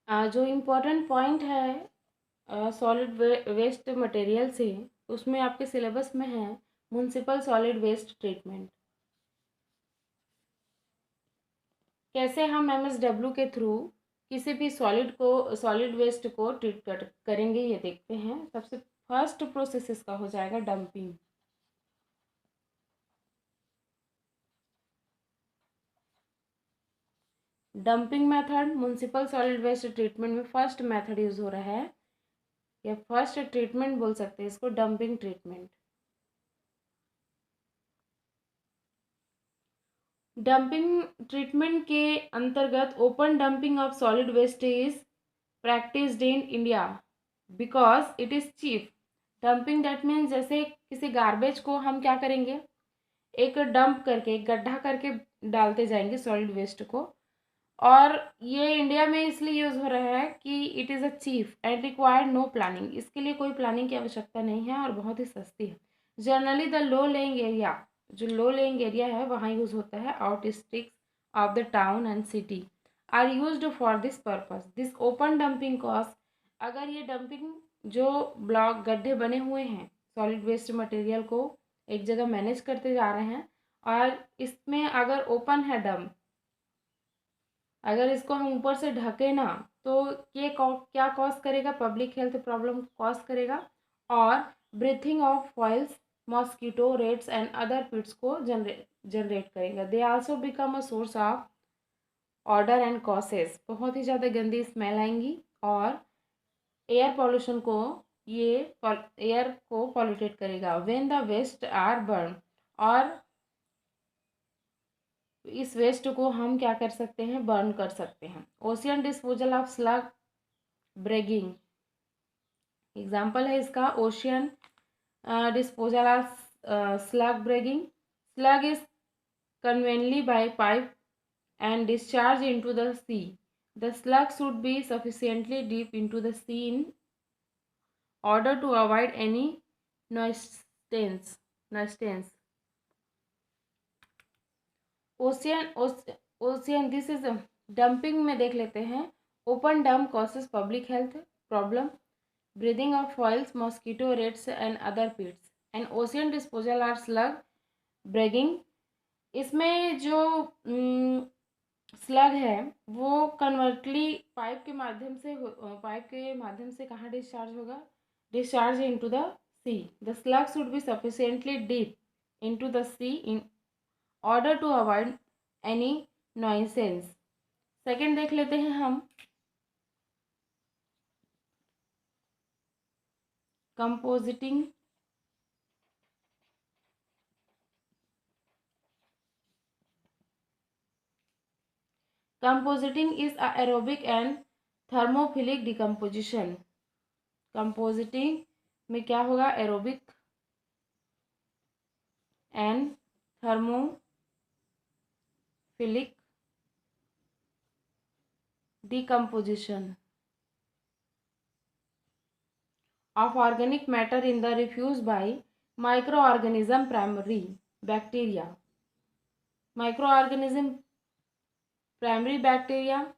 जो important point है solid waste material से, उसमें आपके सिलेबस में है म्युनिसिपल सॉलिड वेस्ट ट्रीटमेंट। कैसे हम MSW के थ्रू किसी भी सॉलिड वेस्ट को ट्रीट करेंगे ये देखते हैं। सबसे फर्स्ट प्रोसेस इसका हो जाएगा dumping. Dumping method municipal solid waste treatment में फर्स्ट मेथड यूज हो रहा है, या फर्स्ट ट्रीटमेंट बोल सकते हैं इसको, डंपिंग ट्रीटमेंट। डंपिंग ट्रीटमेंट के अंतर्गत open dumping of solid waste is practised in India because it is cheap. Dumping that means जैसे किसी गार्बेज को हम क्या करेंगे, एक डंप करके, एक गड्ढा करके डालते जाएंगे सॉलिड वेस्ट को। और ये इंडिया में इसलिए यूज़ हो रहा है कि it is a cheap and required no planning. इसके लिए कोई प्लानिंग की आवश्यकता नहीं है और बहुत ही सस्ती है। Generally the low lying area, जो लो लेइंग एरिया है वहाँ यूज़ होता है। Outskirts of the town and city are used for this purpose. This open dumping cost, अगर ये डंपिंग जो ब्लॉक गड्ढे बने हुए हैं सॉलिड वेस्ट मटेरियल को एक जगह मैनेज करते जा रहे हैं, और इसमें अगर ओपन है डंप, अगर इसको हम ऊपर से ढके ना, तो ये क्या कॉज करेगा, पब्लिक हेल्थ प्रॉब्लम कॉज करेगा और breeding of flies, mosquito, rats and other pests को जनरेट करेगा। They also become a source of odour and causes, बहुत ही ज़्यादा गंदी स्मेल आएंगी और एयर पॉल्यूशन को, ये एयर को पॉल्यूटेट करेगा। When the waste are burn, और इस वेस्ट को हम क्या कर सकते हैं, बर्न कर सकते हैं। Ocean disposal of sludge barging, example है इसका ocean disposal of sludge barging. Sludge is conveniently by pipe and discharge into the sea. The slug should be sufficiently deep into the sea in order to avoid any nuisance. Ocean this is dumping में देख लेते हैं। Open dump causes public health problem, breathing of flies, mosquito, rats and other pests. And ocean disposal are sludge barging, इसमें जो slug है वो कन्वर्टली pipe के माध्यम से कहाँ डिस्चार्ज होगा, discharge into the sea. The slug should be sufficiently deep into the sea in order to avoid any nuisance. Second देख लेते हैं हम, compositing. Compositing is a aerobic and thermophilic decomposition. Compositing में क्या होगा, aerobic and thermophilic decomposition of organic matter in the refuse by microorganism, primary bacteria. Microorganism primary bacteria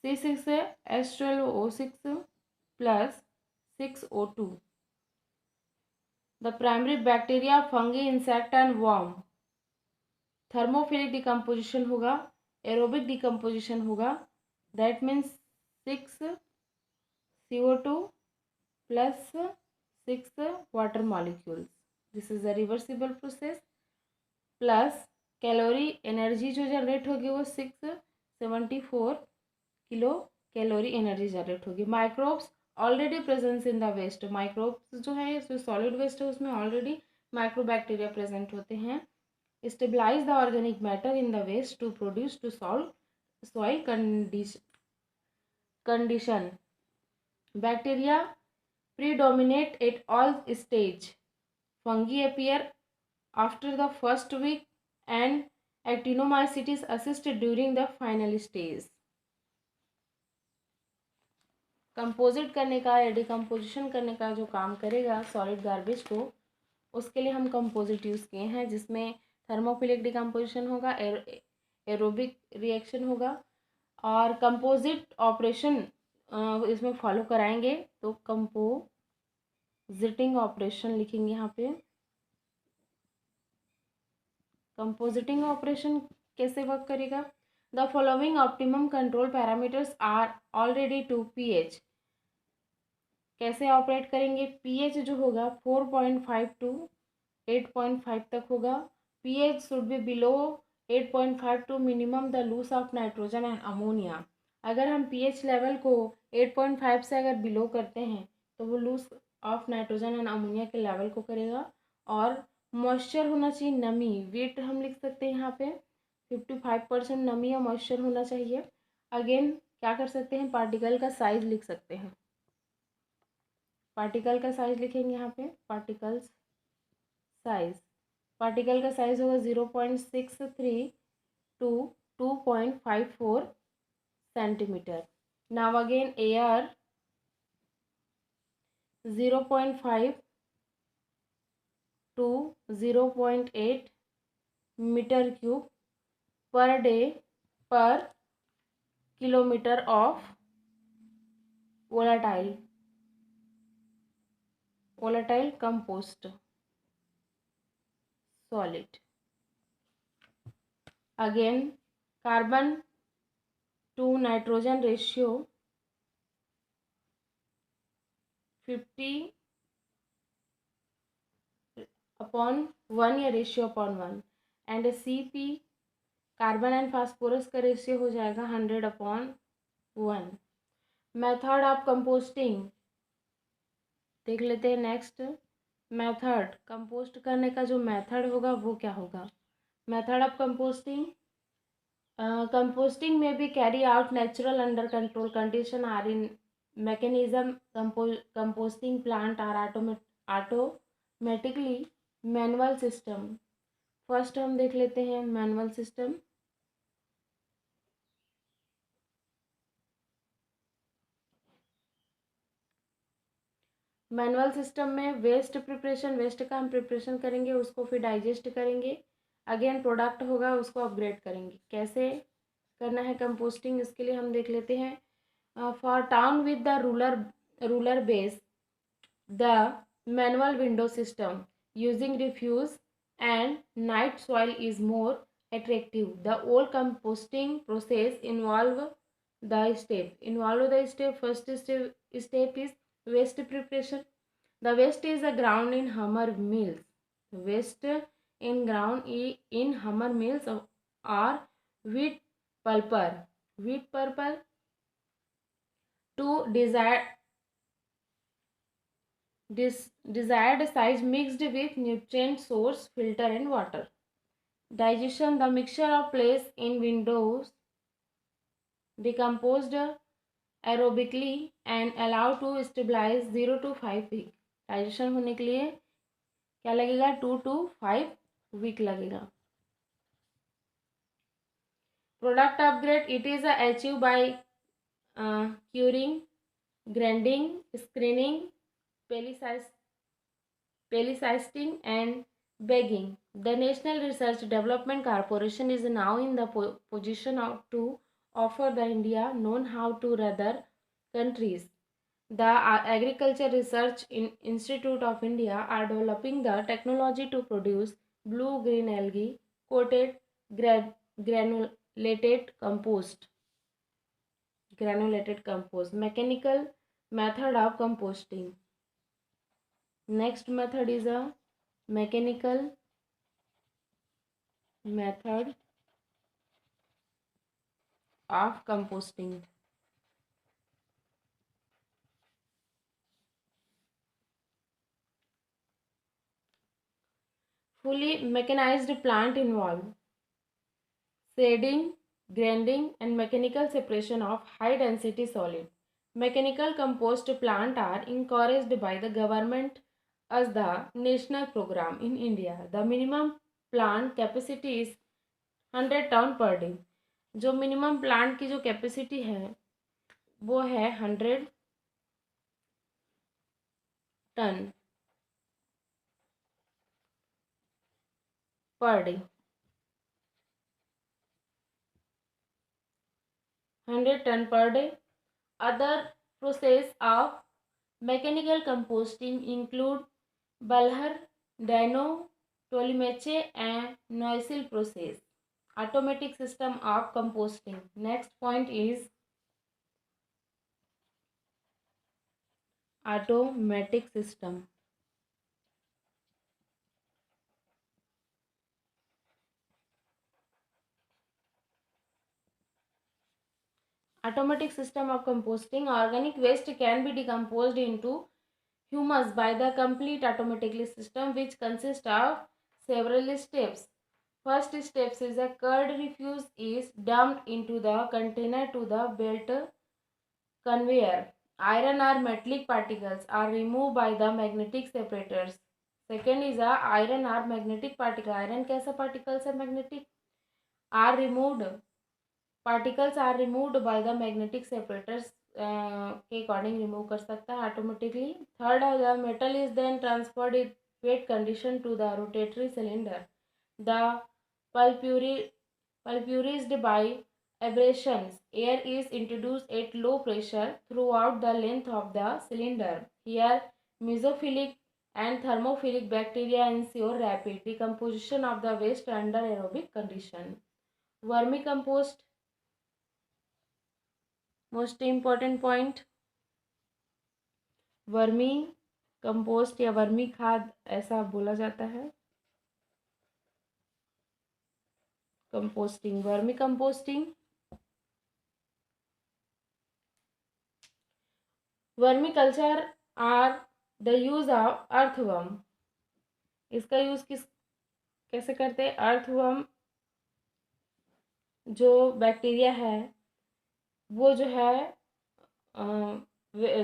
C6H12O6 plus 6O2. The primary bacteria, fungi, insect and worm. Thermophilic decomposition होगा, aerobic decomposition होगा, that means 6CO2 plus 6 water molecules. This is a reversible process. Plus calorie energy जो generate होगी वो 674 kilo calorie energy generate होगी। Microbes already presence in the waste, microbes जो है इसमें solid waste है उसमें ऑलरेडी माइक्रोबैक्टीरिया प्रेजेंट होते हैं। Stabilise the organic matter in the waste to produce to solve soil condition. Bacteria predominate at all stage. Fungi appear after the first week and actinomycetes assist during the final stage. Composite करने का या decomposition करने का जो काम करेगा solid garbage को, उसके लिए हम कंपोजिट यूज़ किए हैं, जिसमें थर्मोफिलिक डिकम्पोजिशन होगा, एरोबिक रिएक्शन होगा और कंपोजिट ऑपरेशन इसमें फॉलो कराएंगे। तो कंपोजिटिंग ऑपरेशन लिखेंगे यहाँ पे। कंपोजिटिंग ऑपरेशन कैसे वर्क करेगा? The following optimum control parameters are already to pH. कैसे ऑपरेट करेंगे? पीएच जो होगा 4.5 टू 8.5 तक होगा। PH should be below 8.5 to minimum the loss of nitrogen and ammonia. अगर हम पीएच लेवल को 8.5 से अगर बिलो करते हैं तो वो loss of nitrogen and ammonia के लेवल को करेगा। और मॉइस्चर होना चाहिए, नमी, वेट हम लिख सकते हैं यहाँ पे 55% नमी या मॉइस्चर होना चाहिए। अगेन क्या कर सकते हैं? पार्टिकल का साइज लिख सकते हैं। पार्टिकल का साइज लिखेंगे यहाँ पे। पार्टिकल्स साइज, पार्टिकल का साइज होगा 0.63 to 2.54 centimetre. Now again air 0.5 to 0.8 metre cube per day per kilometre of volatile compost solid. Again, carbon to nitrogen ratio 50/1 या ratio upon 1 and CP carbon and phosphorus का ratio हो जाएगा 100/1। Method of composting देख लेते हैं। Next method, compost करने का जो मेथड होगा वो क्या होगा? Method of composting, composting may be carried out natural under control condition are in mechanism. Composting plant are automatically manual system. First हम देख लेते हैं मैनुअल सिस्टम। मैनुअल सिस्टम में वेस्ट प्रिपरेशन, वेस्ट का हम प्रिपरेशन करेंगे, उसको फिर डाइजेस्ट करेंगे, अगेन प्रोडक्ट होगा उसको अपग्रेड करेंगे। कैसे करना है कंपोस्टिंग, इसके लिए हम देख लेते हैं। For town with the rural base the manual window system using refuse and night soil is more attractive. The old composting process involve the step. First step is waste preparation. The waste is ground in hammer mills. Waste in ground in hammer mills or wheat pulper. Wheat pulper to desired size mixed with nutrient source, filter and water. Digestion, the mixture of placed in windows decomposed aerobically and allowed to stabilize 0 to 5 week. Digestion होने के लिए क्या लगेगा? 2 to 5 week लगेगा। Product upgrade, it is achieve by curing, grinding, screening, pelletising and begging. The National Research Development Corporation is now in the position to offer the India known how to other countries. The Agriculture Research Institute of India are developing the technology to produce blue-green algae coated granulated compost. Mechanical method of composting. Next method is a mechanical method of composting. Fully mechanized plant involve shading, grinding and mechanical separation of high density solid. Mechanical compost plant are encouraged by the government as the national program in India. The minimum plant capacity is 100 ton per day. जो minimum plant की जो capacity है वो है 100 ton per day. 100 ton per day. Other process of mechanical composting include Balher, Dino, Tolimeche and Noisel process. Automatic system of composting. Next point is automatic system. Automatic system of composting. Organic waste can be decomposed into humus by the complete automatically system, which consists of several steps. First step is a curd refuse is dumped into the container to the belt conveyor. Iron or metallic particles are removed by the magnetic separators. Second is a iron or magnetic particle. Iron कैसा particles है magnetic are removed. Particles are removed by the magnetic separators के according remove कर सकता है automatically. Third है the metal is then transferred in wet condition to the rotary cylinder. The pulverized by abrasions. Air is introduced at low pressure throughout the length of the cylinder. Here, mesophilic and thermophilic bacteria ensure rapid decomposition of the waste under aerobic condition. Vermicompost, most important point. Vermi compost या vermi खाद ऐसा बोला जाता है. Composting, vermi composting. Vermi culture are the use of earthworm. इसका use कैसे करते हैं? अर्थवर्म जो बैक्टीरिया है वो जो है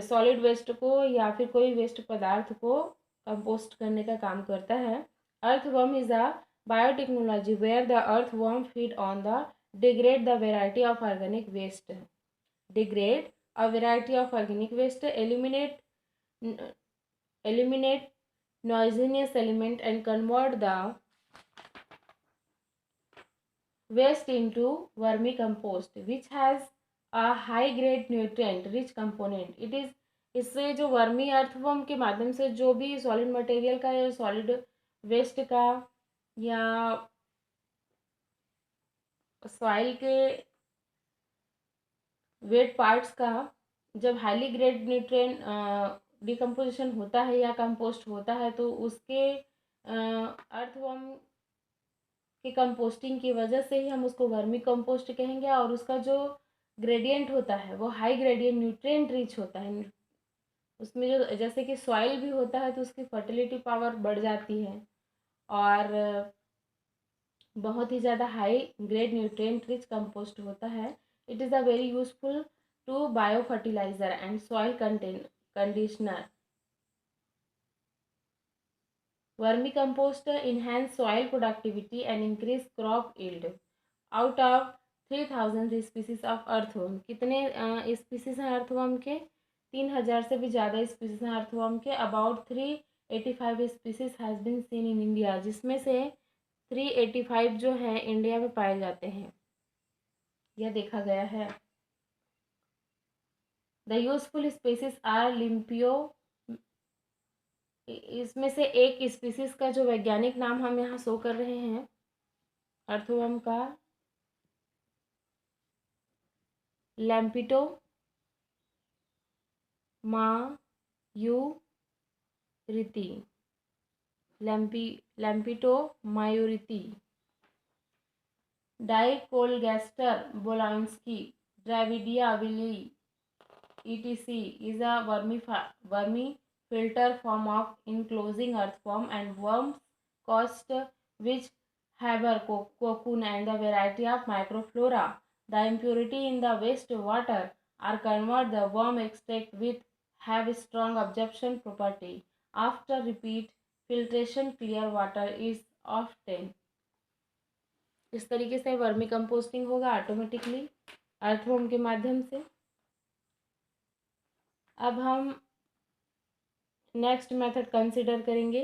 सॉलिड वेस्ट को या फिर कोई वेस्ट पदार्थ को कंपोस्ट करने का काम करता है. Earthworm is a biotechnology where the earthworm feed on the degrade the variety of organic waste. Degrade a variety of organic waste, eliminate noxious element and convert the waste into vermicompost which has a high grade nutrient rich component. It is इससे जो vermi earthworm के माध्यम से जो भी solid material का या solid waste का या सॉइल के वेट पार्ट्स का जब हाईली ग्रेड न्यूट्रिएंट डिकम्पोजिशन होता है या कंपोस्ट होता है तो उसके अर्थवर्म की कंपोस्टिंग की वजह से ही हम उसको वर्मी कंपोस्ट कहेंगे. और उसका जो ग्रेडियंट होता है वो हाई ग्रेडियंट न्यूट्रिएंट रिच होता है. उसमें जो जैसे कि सॉइल भी होता है तो उसकी फर्टिलिटी पावर बढ़ जाती है और बहुत ही ज़्यादा high grade nutrient rich compost होता है. It is a very useful to bio fertilizer and soil conditioner. Vermicompost enhance soil productivity and increase crop yield. Out of 3000 species of earthworm, कितने स्पीसीज हैं अर्थवर्म के? 3000 से भी ज़्यादा species हैं earthworm के. About 385 species has been seen in India, जिसमें से 385 जो है इंडिया में पाए जाते हैं, यह देखा गया है. द यूजफुल स्पीसीज आर लिम्पियो. इसमें से एक स्पीसीज का जो वैज्ञानिक नाम हम यहाँ शो कर रहे हैं अर्थवर्म का, लैम्पिटो मायूरिती. लैम्पिटो मायूरिती. डाइकोलगैस्टर बोलांस्की, ड्राविडिया Willie etc. is a wormy filter form of enclosing earthworm and worms cost which have a cocoon and a variety of microflora. The impurity in the waste water are converted the worm extract with have strong absorption property. After repeat filtration clear water is obtained. इस तरीके से vermi composting होगा automatically earthworm के माध्यम से. अब हम next method consider करेंगे